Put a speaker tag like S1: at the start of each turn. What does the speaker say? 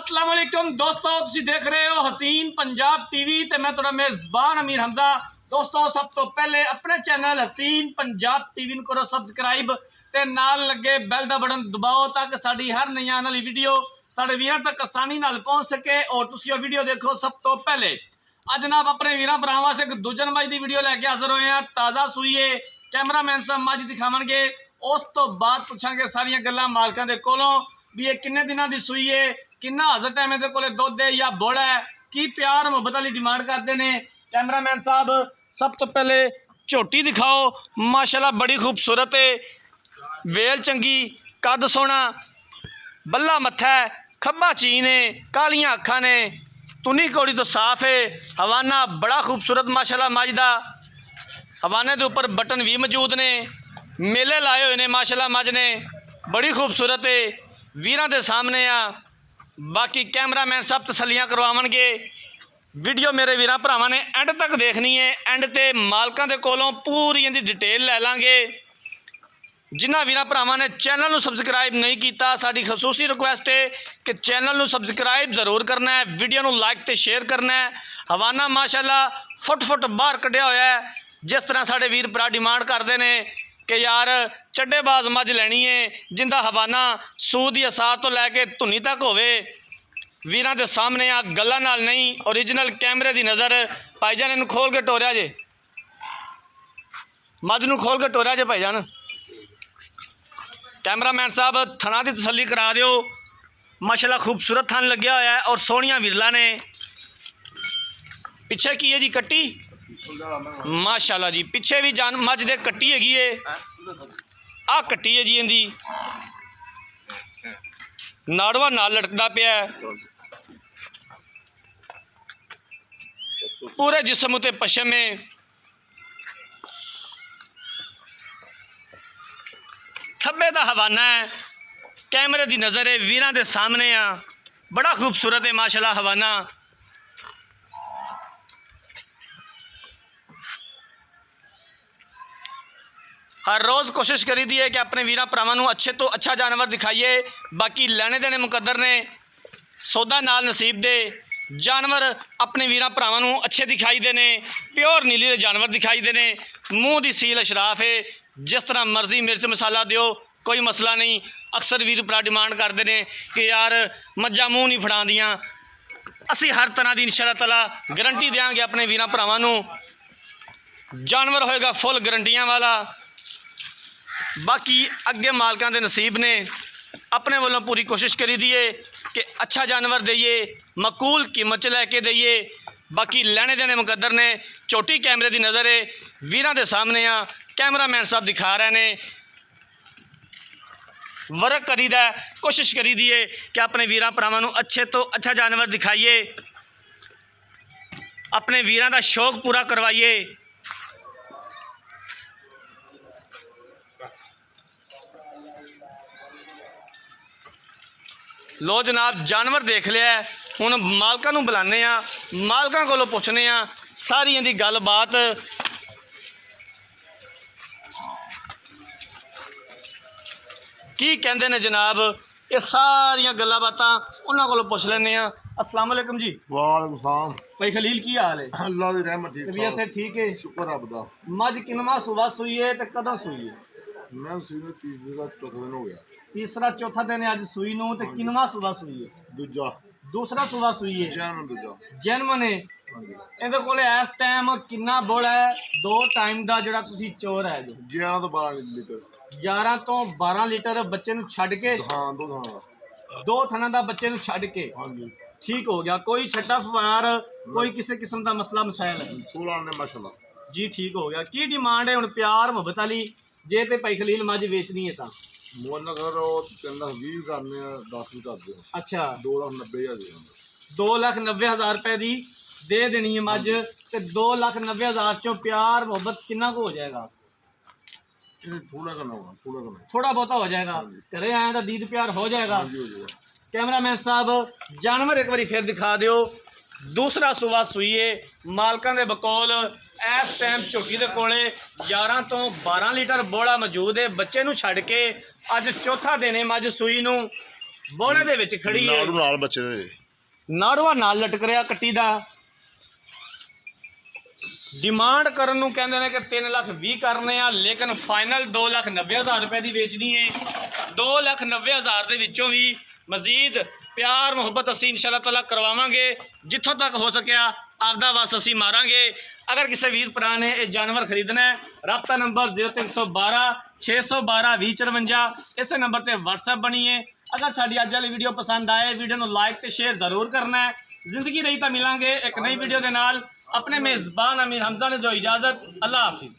S1: अस्सलाम वालेकुम दोस्तों, तुसीं देख रहे हो हसीन पंजाब टीवी ते मैं तुहाडा मेज़बान अमीर हमजा। दोस्तों सब तो पहले अपने चैनल हसीन पंजाब टीवी नूं करो सबसक्राइब ते नाल लगे बैल दा बटन दबाओ ताकि साडी हर नई आने वाली वीडियो साडे वीरां तक आसानी नाल पहुंच सके और तुसीं ओह वीडियो देखो सब तो पहले। अज जनाब अपने वीरां भरावां से एक दूजन मज की वीडियो लैके हाज़र होए हैं। ताज़ा सूई है, कैमरामैन साहब मज दिखावणगे, उस तो बाद पुछांगे सारियां गल्लां मालकां दे कोलों भी ये किन्ने दिनां दी सूई है, किन्ना हज़र टाइम ये कोले दुध है या बुड़ है, की प्यार मुहब्बत वाली डिमांड करते हैं। कैमरामैन साहब सब तो पहले झोटी दिखाओ, माशाल्लाह बड़ी खूबसूरत है, वेल चंगी, कद सोहना, बल्ला मत्था है, खब्बा चीन है, कालियां अखां ने, तुनी कौड़ी तो साफ है, हवाना बड़ा खूबसूरत माशाल्लाह मज दा, हवाने के उपर बटन भी मौजूद ने, मेले लाए हुए ने माशाल्लाह मज ने, बड़ी खूबसूरत है, वीरां दे सामने आ। बाकी कैमरामैन सब तसलियां करवावणगे। वीडियो मेरे वीरां भरावां ने एंड तक देखनी है, एंड ते मालकां दे कोलों पूरी इहदी डिटेल लै लांगे। जिन्हां वीरां भरावां ने चैनल नूं सबसक्राइब नहीं किया, साडी खसूसी रिक्वेस्ट है कि चैनल नूं सबसक्राइब जरूर करना है, वीडियो नूं लाइक ते शेयर करना है। हवाना माशाल्लाह फुट फुट बाहर कढ़िया होया है, जिस तरह साडे वीर भरा डिमांड करते हैं कि यार चड्डेबाज मज लैनी है जिंदा हवाना सूद की असार तो लैके धुनी तक होवे। वीरां दे सामने आ, गल्लां नाल नहीं, ओरिजिनल कैमरे की नज़र। भाईजान इनू खोल के टोरिया जे, मज नूं खोल के टोरिया जे भाईजान। कैमरामैन साहब थना की तसली करा दिओ, माशाल्लाह खूबसूरत थन लग्या होया है और सोहणियां विरला ने। पिछे की है जी कट्टी, माशाल्लाह जी पिछे भी जान मज दे कट्टी हैगी है, आ कट्टी है जी इहदी, नाड़वा नाल लटकदा पिया है, पूरे जिस्म उते पशम है। थब्बे दा हवाना है, कैमरे की नज़र है, वीरां दे सामने आ, बड़ा खूबसूरत है माशाल्लाह हवाना। हर रोज़ कोशिश करी दी है कि अपने वीरां भरावां नूं अच्छे तो अच्छा जानवर दिखाइए। बाकी लैने देने मुकद्दर ने, सौदा नाल नसीब दे। जानवर अपने वीरां भरावां नूं अच्छे दिखाई देने, प्योर नीली दे जानवर दिखाई देने, मूँह की सील अशराफ है, जिस तरह मर्जी मिर्च मसाला दिओ कोई मसला नहीं। अक्सर वीर भरा डिमांड करते हैं कि यार मज्जां मूँह नहीं फड़ांदियां, असी हर तरह की इंशाअल्लाह ताला गारंटी देंगे अपने वीरां भरावां नूं। जानवर होएगा फुल गारंटियां वाला। बाकी अगे मालकां दे नसीब ने, अपने वालों पूरी कोशिश करी दी है कि अच्छा जानवर दईए, मकूल कीमत लैके दईए। बाकी लैने देने मुकद्दर ने, छोटी कैमरे की नज़र है, वीरां दे सामने आ, कैमरामैन साहब दिखा रहे हैं। वर्क करीदा, कोशिश करी दी है कि अपने वीरां भरावां नूं अच्छे तो अच्छा जानवर दिखाइए, अपने वीरां दा शौक पूरा करवाइए। लो जनाब जानवर देख लिया, हुण मालकां नूं बुलाने आ, मालकां कोलों पुछने आ सारी इहदी गल बात। की कहंदे ने जनाब, ये सारियां गल्लां बातां उन्हां कोलों पुछ लैने आ। अस्सलाम वालेकुम जी।
S2: वालेकुम सलाम।
S1: भाई खलील की हाल है?
S2: अल्लाह दी रहमत ठीक
S1: तबीयत से ठीक है?
S2: शुक्र रब दा।
S1: मज किनवा सुबह सुई है ते कदों सुई है?
S2: मैं सीने तीसरा चौथा दिन हो गया।
S1: तीसरा चौथा दिन है अज सुई नूं ते किनवा सुबह सुई है?
S2: दूजा
S1: दूसरा सुबह सुई है,
S2: जैन दूजा।
S1: जन्म ने ਇਹਦੇ ਕੋਲੇ ਇਸ ਟਾਈਮ ਕਿੰਨਾ ਬੁੱਲ ਹੈ? ਦੋ ਟਾਈਮ ਦਾ ਜਿਹੜਾ ਤੁਸੀਂ ਚੋਰ ਹੈ ਜੋ
S2: 11 ਤੋਂ 12 ਲੀटर
S1: 11 ਤੋਂ 12 ਲੀਟਰ ਬੱਚੇ ਨੂੰ ਛੱਡ ਕੇ,
S2: हाँ दो थाना।
S1: ਦੋ ਥਣਾਂ ਦਾ ਬੱਚੇ ਨੂੰ ਛੱਡ ਕੇ
S2: हाँ जी
S1: ਠੀਕ ਹੋ ਗਿਆ। ਕੋਈ ਛੱਟਾ ਫਵਾਰ, ਕੋਈ ਕਿਸੇ ਕਿਸਮ ਦਾ ਮਸਲਾ ਮਸਾਇਲ ਨਹੀਂ
S2: 16 ने माशाल्लाह
S1: ਜੀ, ਠੀਕ ਹੋ ਗਿਆ। ਕੀ ਡਿਮਾਂਡ ਹੈ ਹੁਣ ਪਿਆਰ ਮੁਹੱਬਤ ਵਾਲੀ ਜੇ ਤੇ ਭਾਈ ਖਲੀਲ ਮੱਝ ਵੇਚਣੀ ਹੈ ਤਾਂ?
S2: मोल नगर और 320 करने 10 भी कर दो।
S1: ਅੱਛਾ
S2: 2,90,000 दे
S1: 2,90,000 रुपए ਦੀ ਦੇ ਦੇਣੀ ਹੈ ਮੱਝ ਤੇ 2,90,000 ਚੋਂ ਪਿਆਰ ਮੁਹੱਬਤ ਕਿੰਨਾ ਕੁ ਹੋ ਜਾਏਗਾ?
S2: ये थोड़ा करना होगा, थोड़ा करना।
S1: थोड़ा बहुत हो जाएगा, घरे आए तो दीद प्यार हो जाएगा।
S2: हाँ जी हो जाएगा।
S1: कैमरामैन साहब जानवर एक बार फिर दिखा दिओ। दूसरा सुबह सुईए मालकां दे बकौल इस टाइम झोटी दे कोले 11 तो 12 लीटर बोड़ा मौजूद है। बच्चे नूं छड्ड के अज चौथा दिन है मझ सूई नूं। ਬੋਲੇ ਦੇ ਵਿੱਚ ਖੜੀ ਹੈ,
S2: ਨਾੜੂ ਨਾਲ ਬੱਚੇ ਦੇ
S1: ਨਾੜੂਆ ਨਾਲ ਲਟਕ ਰਿਹਾ ਕੱਟੀ ਦਾ। डिमांड करन नूं कहंदे ने कि 3,20,000 करने आ, लेकिन फाइनल 2,90,000 रुपए की बेचनी है। 2,90,000 दे विचों भी मजीद प्यार मुहब्बत असीं इंशाअल्लाह ताला करवावांगे, जिथों तक हो सकिया आपदा वस असीं मारांगे। अगर किसी वीर भरा ने यह जानवर खरीदना है, रब्ता नंबर 0312 612 2054 इस नंबर पर WhatsApp बनिए। अगर साडी अज वाली वीडियो पसंद आए, वीडियो को लाइक तो शेयर जरूर करना है। जिंदगी रही तो मिलांगे एक नई वीडियो के नाल। अपने मेज़बान अमीर हमजा ने जो इजाज़त, अल्लाह हाफिज़।